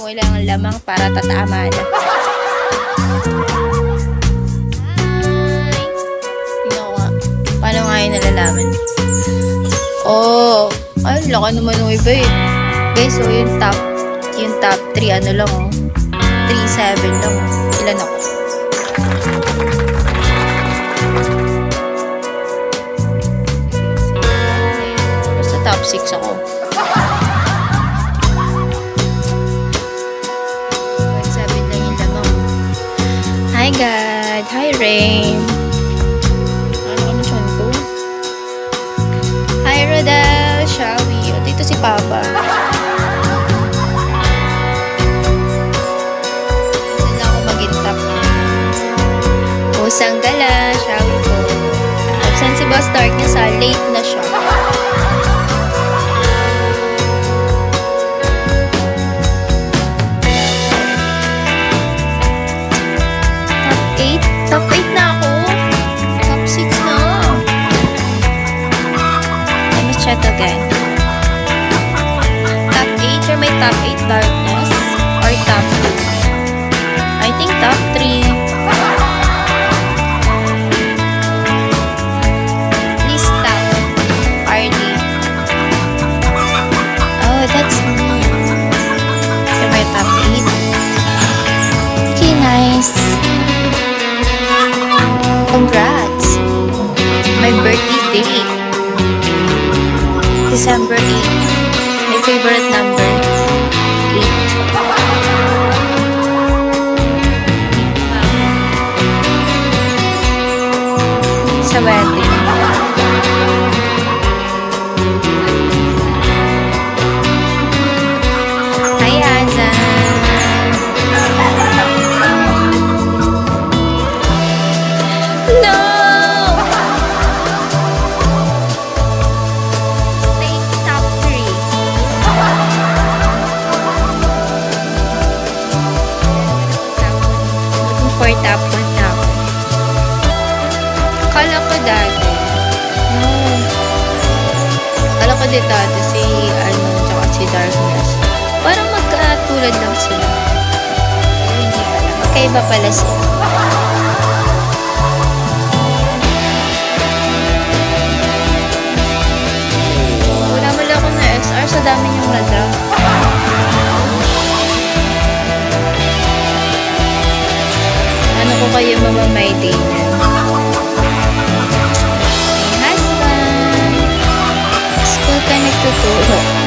kailangan lamang para tatama na. Hi! Tingnan ko nga. Paano nga yun nalalaman? Oh! Ay, laka naman ng iba eh. Guys, so yung top 3 ano lang oh. 3-7 lang. Ilan ako? Basta top 6 ako. 7 lang yung lamang. Hi God! Hi Rain! Ano ka na siya ko? Hi Rodel! Shawi! O, dito si Papa. Pusang gala, shawi po. Absent si Boss Darkness ha, late na siya. Top 8 na ako. Top 6 na. Let me check again. Top 8 or may top 8 Darkness? Or top 2? I think top 3. That's me. So, my top 8. Okay, nice. Congrats. My birthday date. December 8. My favorite number. 8. Sa wedding. For top 1 na ako. Akala ko dati. No. Akala ko dati si tsaka si Darkness. Parang magkatulad lang sila. Pero hindi pala. Magkaiba pala sila. Wala mo lang ako na SR sa dami niyong na-drop. Ano ko kayo mamamay din yan? My husband. School ka nagtuturo.